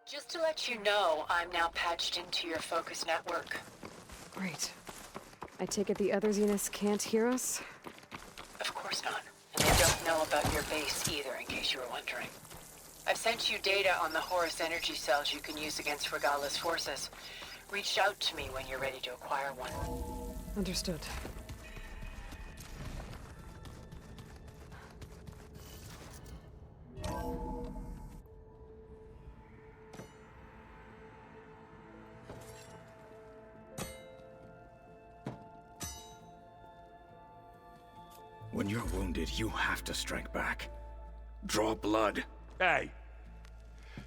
Just to let you know, I'm now patched into your focus network. Great. I take it the other Zeniths can't hear us? Of course not. And they don't know about your base either, in case you were wondering. I've sent you data on the Horus energy cells you can use against Regalla's forces. Reach out to me when you're ready to acquire one. Understood. When you're wounded, you have to strike back. Draw blood. Hey!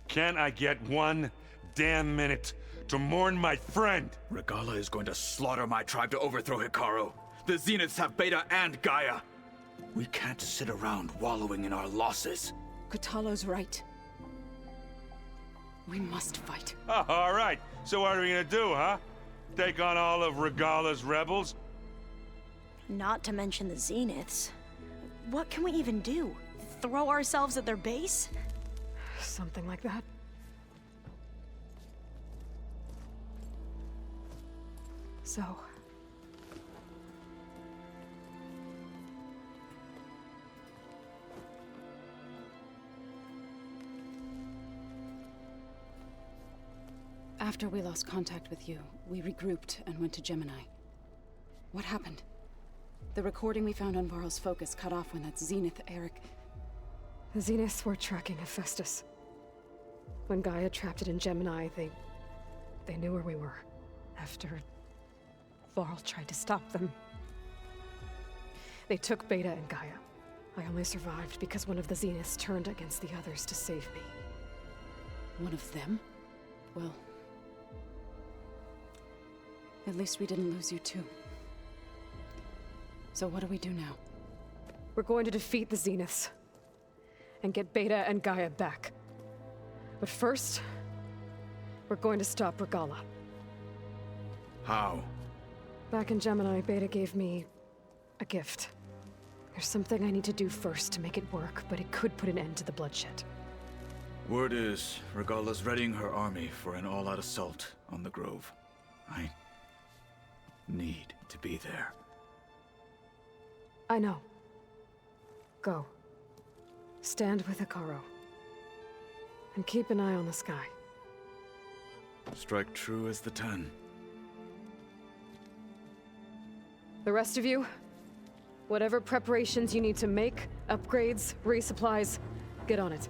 Can't I get one damn minute to mourn my friend? Regalla is going to slaughter my tribe to overthrow Hekarro. The Zeniths have Beta and GAIA. We can't sit around wallowing in our losses. Kotallo's right. We must fight. Oh, all right. So what are we gonna do, huh? Take on all of Regalla's rebels? Not to mention the Zeniths. What can we even do? Throw ourselves at their base? Something like that. So... After we lost contact with you, we regrouped and went to Gemini. What happened? The recording we found on Varl's focus cut off when that Zenith, Eric... The Zeniths were tracking Hephaestus. When GAIA trapped it in Gemini, they knew where we were. After Varl tried to stop them. They took Beta and GAIA. I only survived because one of the Zeniths turned against the others to save me. One of them? Well... at least we didn't lose you too. So what do we do now? We're going to defeat the Zeniths. And get Beta and GAIA back. But first, we're going to stop Regalla. How? Back in Gemini, Beta gave me a gift. There's something I need to do first to make it work, but it could put an end to the bloodshed. Word is, Regalla's readying her army for an all-out assault on the Grove. I need to be there. I know. Go. Stand with Hekarro. And keep an eye on the sky. Strike true as the 10. The rest of you, whatever preparations you need to make, upgrades, resupplies, get on it.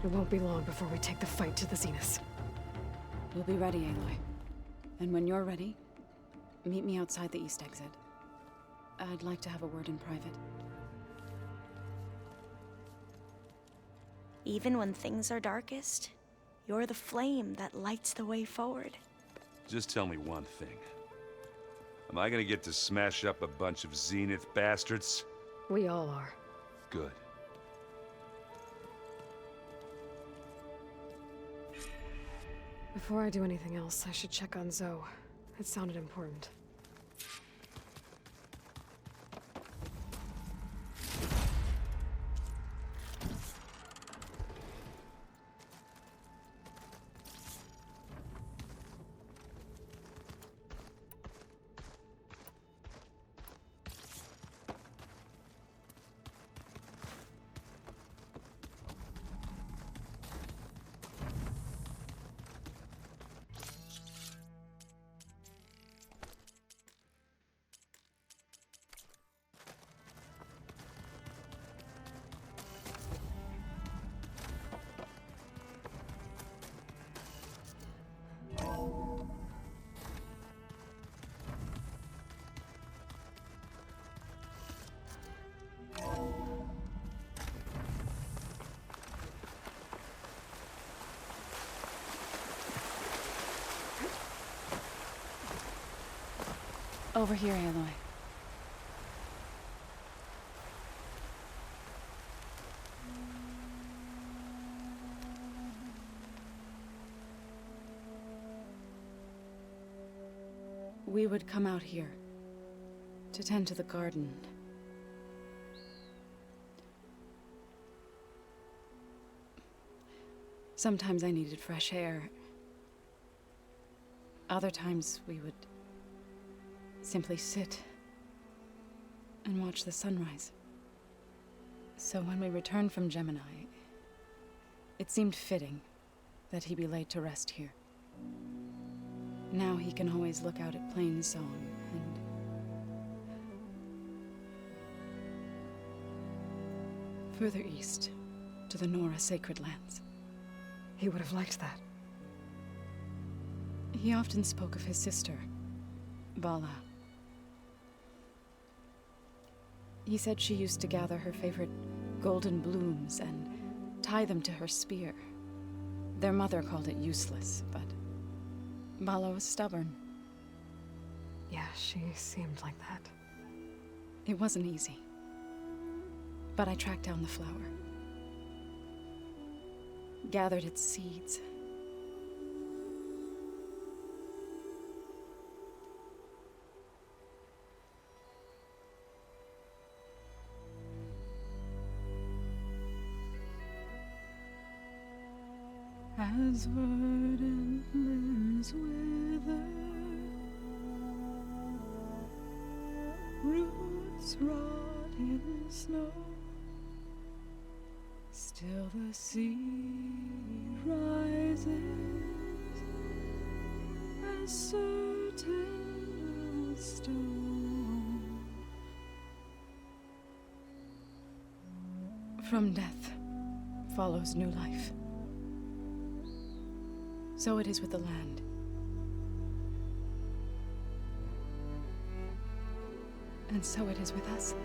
It won't be long before we take the fight to the Zeniths. We'll be ready, Aloy. And when you're ready, meet me outside the east exit. I'd like to have a word in private. Even when things are darkest, you're the flame that lights the way forward. Just tell me one thing. Am I gonna get to smash up a bunch of Zenith bastards? We all are. Good. Before I do anything else, I should check on Zoe. It sounded important. Over here, Aloy. We would come out here to tend to the garden. Sometimes I needed fresh air. Other times we would simply sit and watch the sunrise. So when we returned from Gemini, it seemed fitting that he be laid to rest here. Now he can always look out at Plainsong and... further east, to the Nora Sacred Lands. He would have liked that. He often spoke of his sister, Vala. He said she used to gather her favorite golden blooms and tie them to her spear. Their mother called it useless, but Vala was stubborn. Yeah, she seemed like that. It wasn't easy. But I tracked down the flower. Gathered its seeds. As verdant limbs wither, roots rot in snow, still the sea rises, as certain as stone. From death follows new life. So it is with the land. And so it is with us.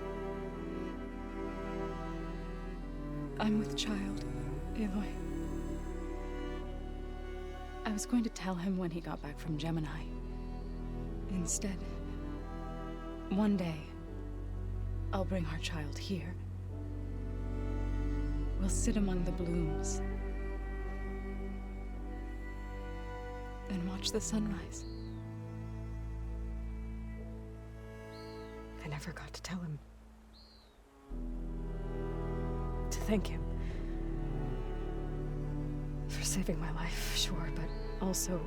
I'm with child, Aloy. I was going to tell him when he got back from Gemini. Instead, one day, I'll bring our child here. We'll sit among the blooms and watch the sunrise. I never got to tell him. To thank him. For saving my life, sure, but also...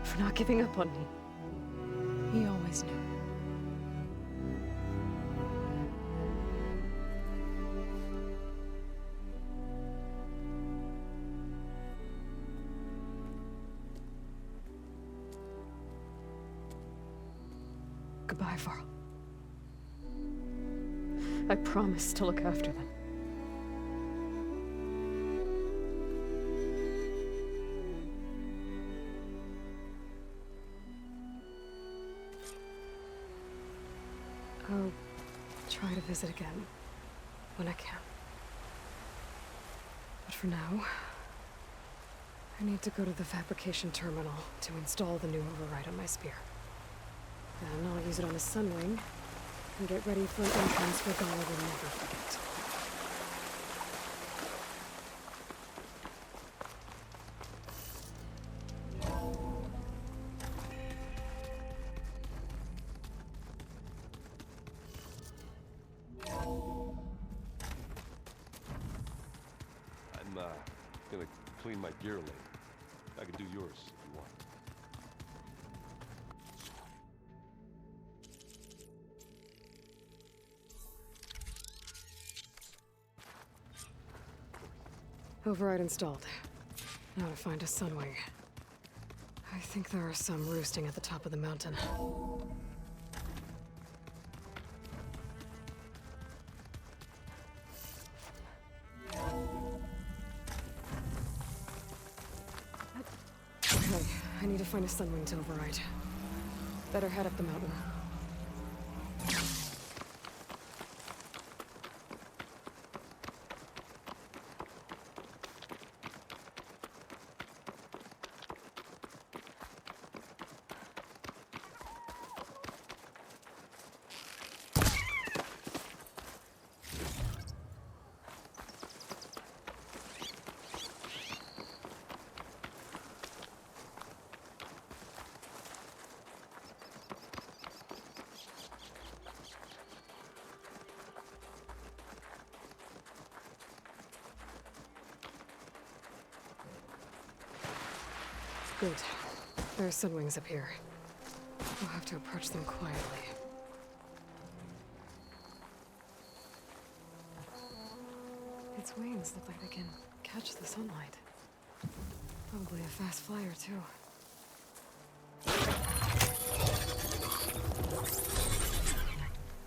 for not giving up on me. He always knew. Goodbye, Varl. I promise to look after them. I'll try to visit again when I can. But for now, I need to go to the fabrication terminal to install the new override on my spear. Then I'll use it on a sunwing and get ready for an entrance Regalla will never forget. I'm gonna clean my gear later. I can do yours if you want. Override installed. Now to find a sunwing. I think there are some roosting at the top of the mountain. Okay, I need to find a sunwing to override. Better head up the mountain. Good. There are sunwings up here. We'll have to approach them quietly. Its wings look like they can catch the sunlight. Probably a fast flyer, too.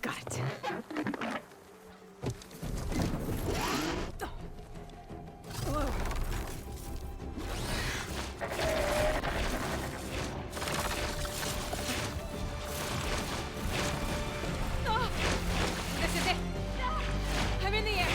Got it. Whoa. Oh, this is it. I'm in the air.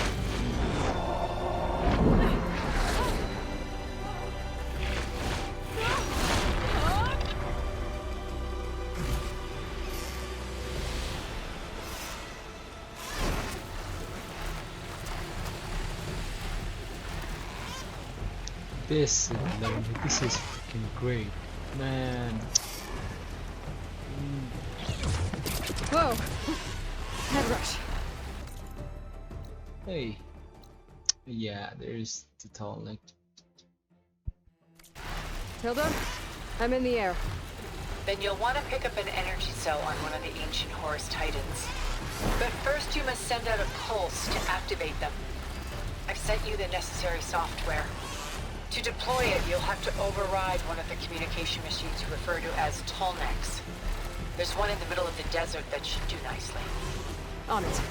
This is freaking great, man. Whoa! Head rush. Hey. Yeah, there's the Talanah. Tilda, I'm in the air. Then you'll want to pick up an energy cell on one of the ancient Horus Titans. But first you must send out a pulse to activate them. I've sent you the necessary software. To deploy it, you'll have to override one of the communication machines you refer to as Tallnecks. There's one in the middle of the desert that should do nicely. On it.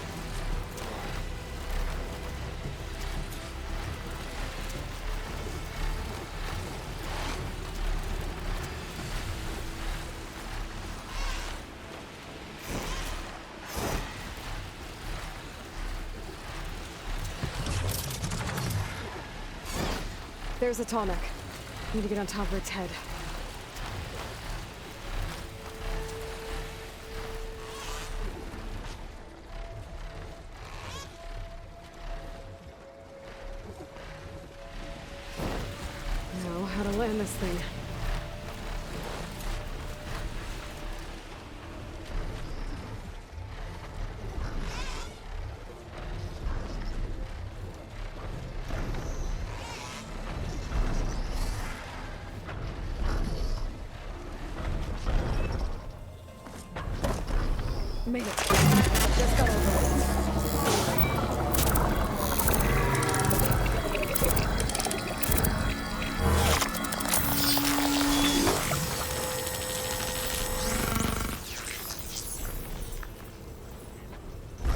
There's a Talanah. Need to get on top of its head. Know how to land this thing. Made it. Just got over it.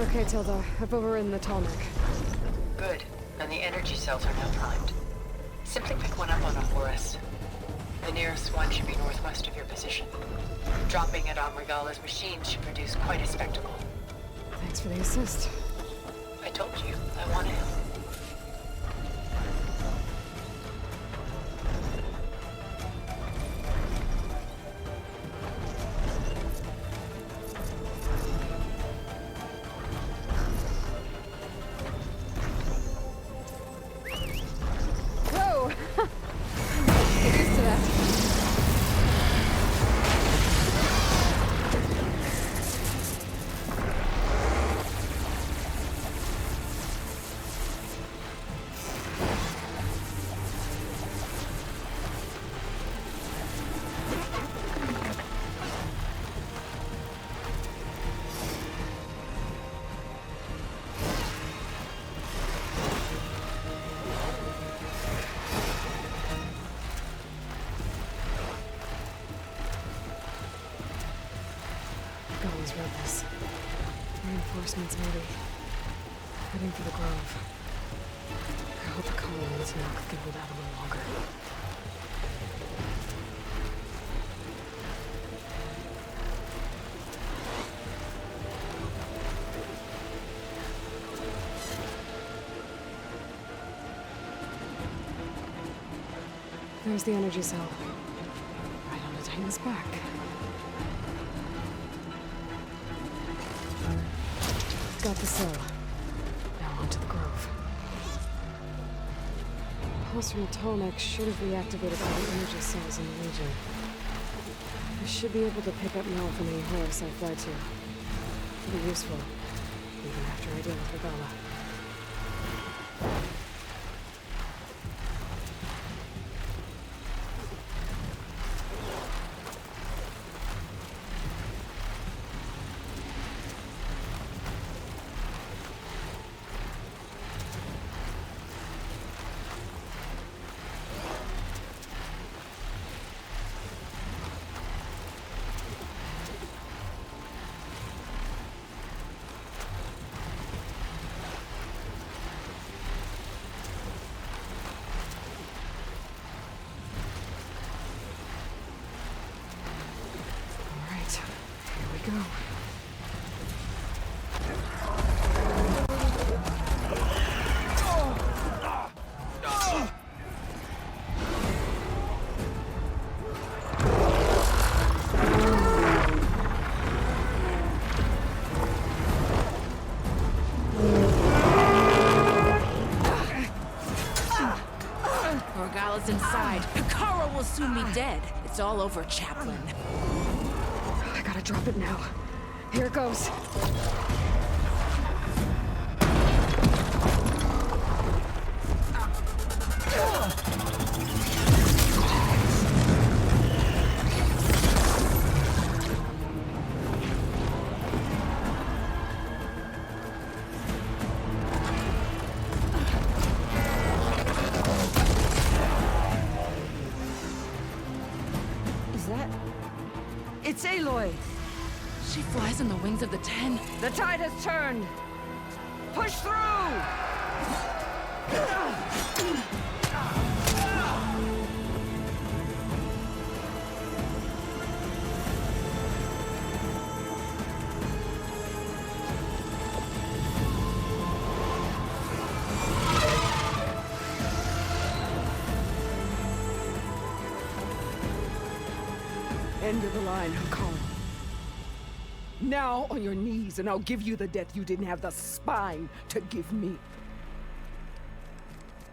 Okay, Tilda. I've overridden the Talanah. Good. And the energy cells are now primed. Simply pick one up on a Horus. The nearest one should be northwest of your position. Dropping it on Regalla's machine should produce quite a spectacle. Thanks for the assist. I told you, I want to help. Whoa! Get used to that. Rebels. Reinforcements, maybe. Heading for the grove. I hope the colonies now can hold out a little longer. There's the energy cell. Right on the Titan's back. Got the cell. Now onto the grove. Pulse from Talanah should have reactivated all the energy cells in the region. I should be able to pick up mail from any Horus I fly to. It'll be useful, even after I deal with Regalla. go. Regalla's inside. Hekarro will soon be dead. It's all over, Chaplain. I gotta drop it now. Here it goes. It's Aloy! She flies on the wings of the 10. The tide has turned! Push through! End of the line, Hekarro. Now on your knees, and I'll give you the death you didn't have the spine to give me.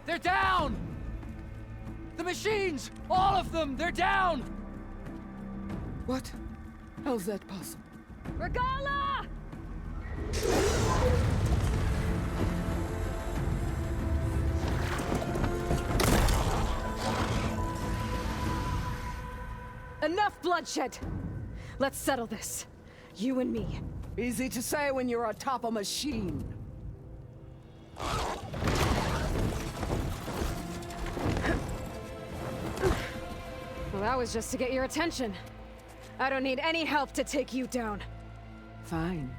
They're down! The machines! All of them! They're down! What? How's that possible? Regalla! Enough bloodshed! Let's settle this. You and me. Easy to say when you're atop a machine. Well, that was just to get your attention. I don't need any help to take you down. Fine.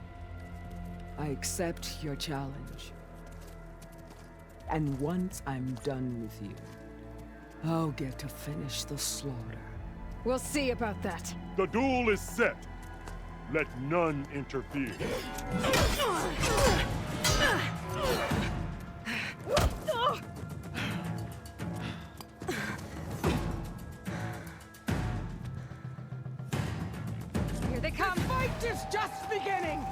I accept your challenge. And once I'm done with you, I'll get to finish the slaughter. We'll see about that. The duel is set. Let none interfere. Here they come! The fight is just beginning!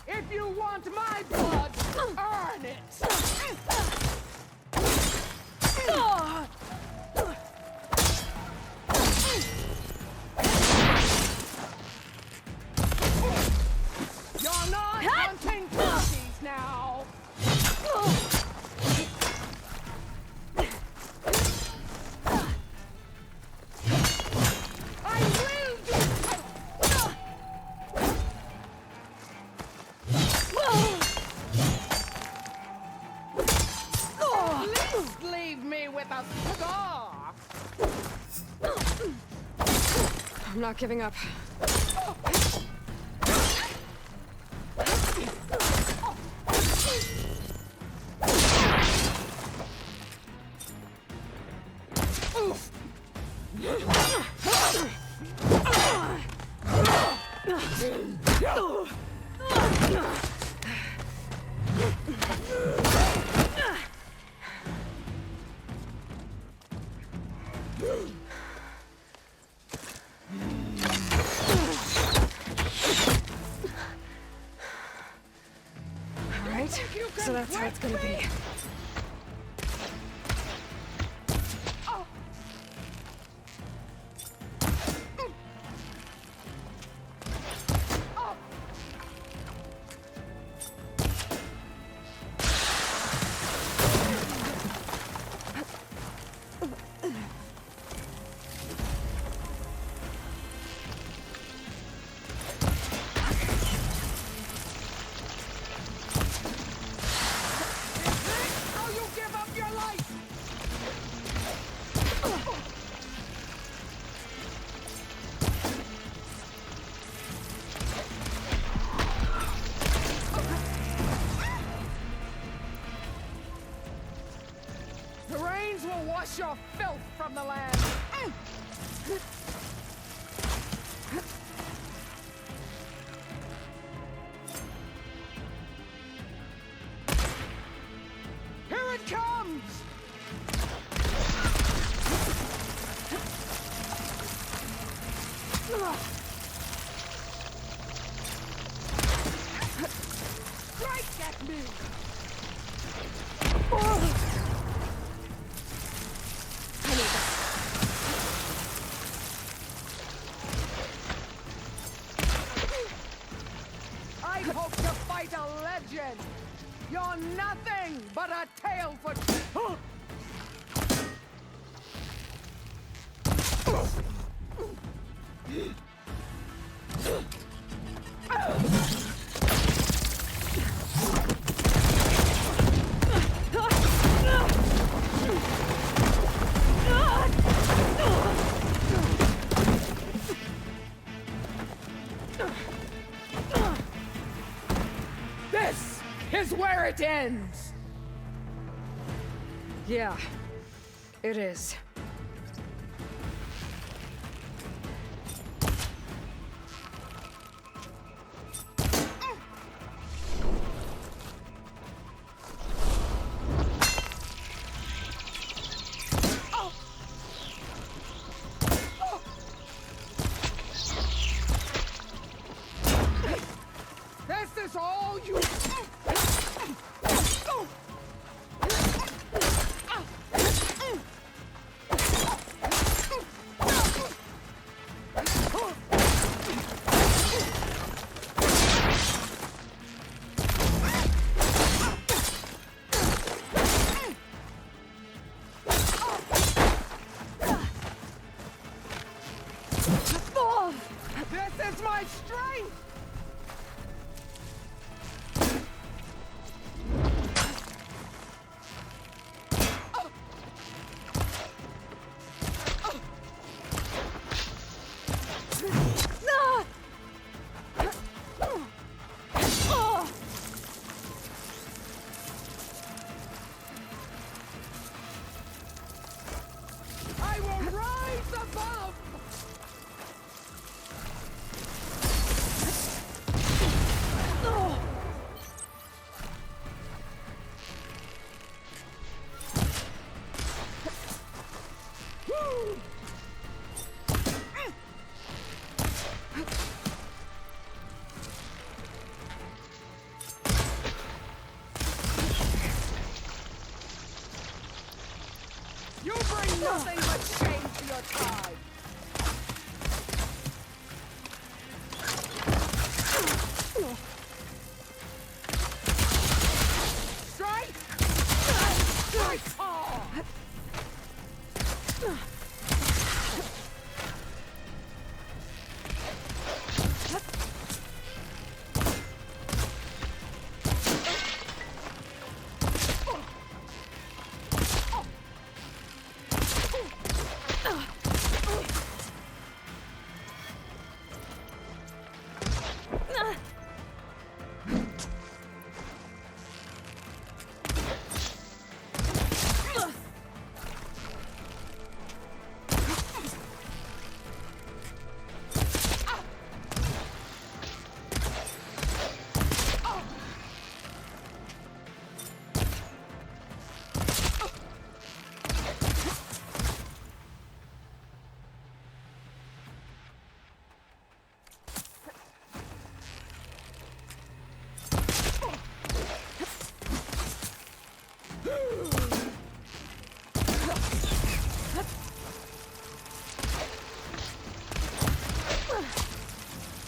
If you want my blood, earn it! You're not hunting turkeys now! I will do Please leave me with a scar! I'm not giving up. So that's how it's gonna be. machines will wash your filth from the land! Here it comes! Strike at me! I hope to fight a legend! You're nothing but a tale for... This is where it ends! Yeah, it is. This is all you... This is my strength! I will rise above! You bring nothing but shame to your tribe! Strike! Strike hard!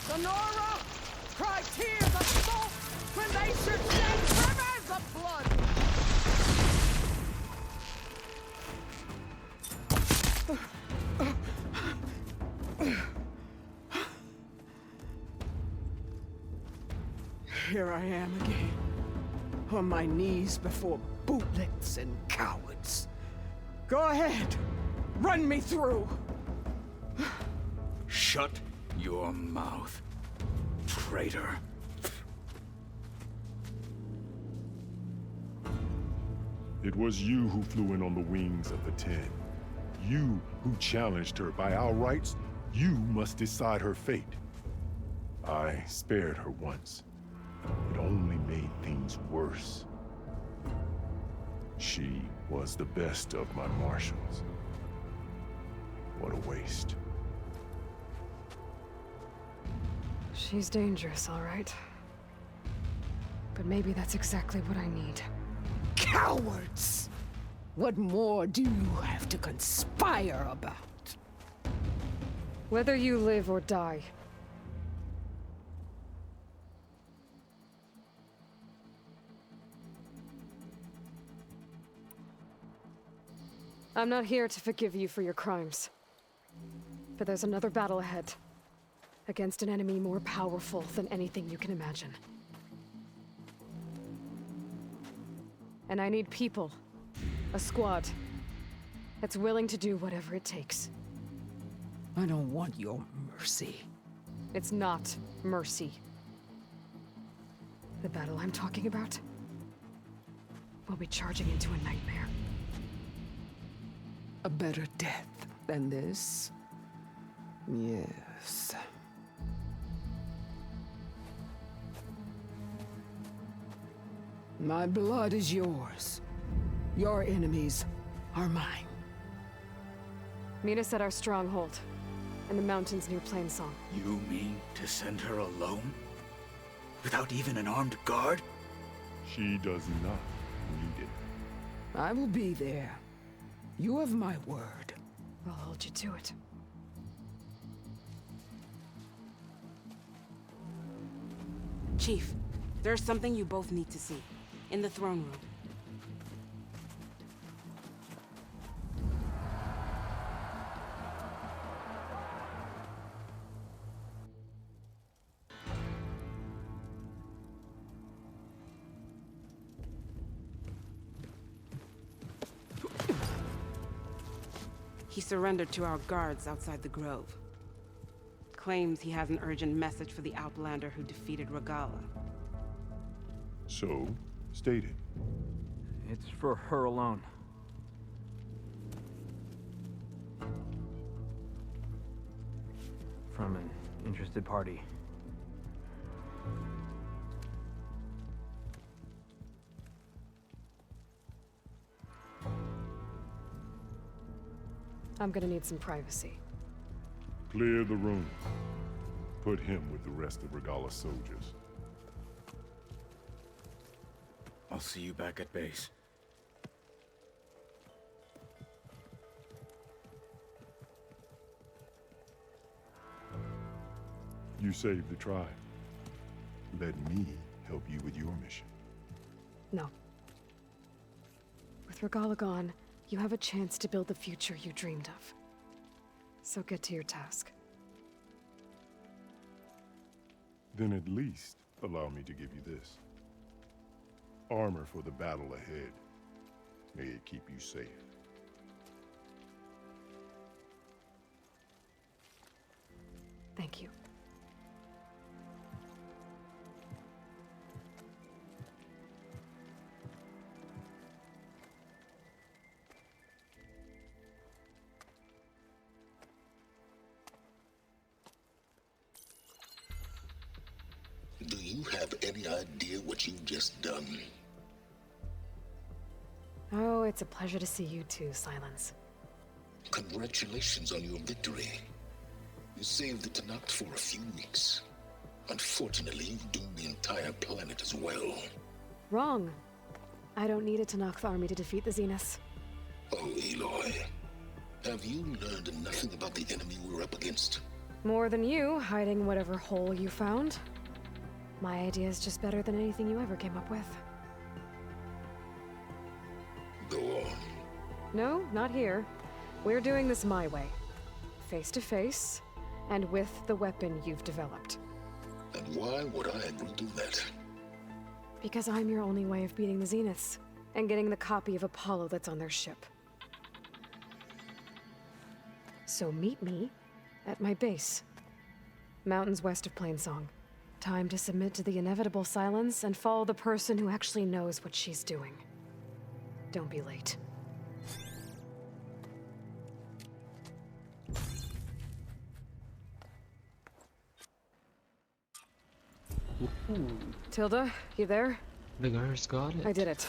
Sonora! Cry tears of salt when they should shed rivers of blood! Here I am again, on my knees before bootlets and cowards. Go ahead, run me through! Shut your mouth, traitor. It was you who flew in on the wings of the Ten. You who challenged her. By our rights, you must decide her fate. I spared her once. It only made things worse. She was the best of my marshals. What a waste. She's dangerous, all right. But maybe that's exactly what I need. Cowards! What more do you have to conspire about? Whether you live or die. I'm not here to forgive you for your crimes. But there's another battle ahead. Against an enemy more powerful than anything you can imagine. And I need people. A squad. That's willing to do whatever it takes. I don't want your mercy. It's not mercy. The battle I'm talking about will be charging into a nightmare. A better death than this? Yes. My blood is yours. Your enemies are mine. Meet us at our stronghold, in the mountains near Plainsong. You mean to send her alone? Without even an armed guard? She does not need it. I will be there. You have my word. I'll hold you to it. Chief, there's something you both need to see. In the throne room. He surrendered to our guards outside the grove. Claims he has an urgent message for the Outlander who defeated Regalla. So, state it. It's for her alone. From an interested party. I'm gonna need some privacy. Clear the room. Put him with the rest of Regalla's soldiers. I'll see you back at base. You saved the tribe. Let me help you with your mission. No. With Regalla gone, you have a chance to build the future you dreamed of. So get to your task. Then at least allow me to give you this. Armor for the battle ahead. May it keep you safe. Thank you. Do you have any idea what you've just done? Oh, it's a pleasure to see you too, Sylens. Congratulations on your victory. You saved the Talanah for a few weeks. Unfortunately, you doomed the entire planet as well. Wrong. I don't need a Talanah army to defeat the Zeniths. Oh, Aloy. Have you learned nothing about the enemy we're up against? More than you, hiding whatever hole you found. My idea is just better than anything you ever came up with. Go on. No, not here. We're doing this my way. Face to face, and with the weapon you've developed. And why would I agree to that? Because I'm your only way of beating the Zeniths, and getting the copy of Apollo that's on their ship. So meet me at my base. Mountains west of Plainsong. Time to submit to the inevitable Sylens and follow the person who actually knows what she's doing. Don't be late. Ooh. Tilda, you there? The girls got it. I did it.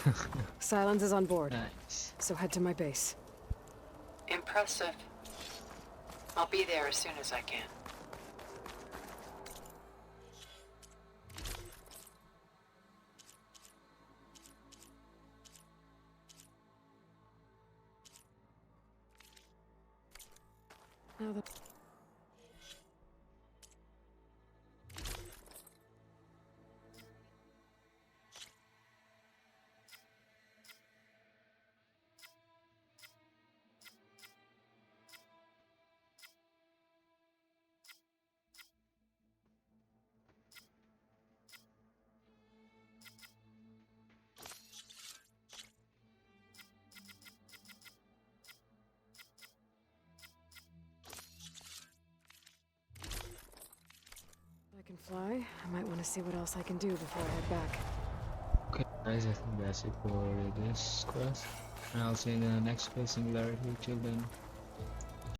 Sylens is on board. Nice. So head to my base. Impressive. I'll be there as soon as I can. Now the... I can fly. I might want to see what else I can do before I head back. Okay, guys, I think that's it for this quest. And I'll see you in the next quest. Singularity. Till then.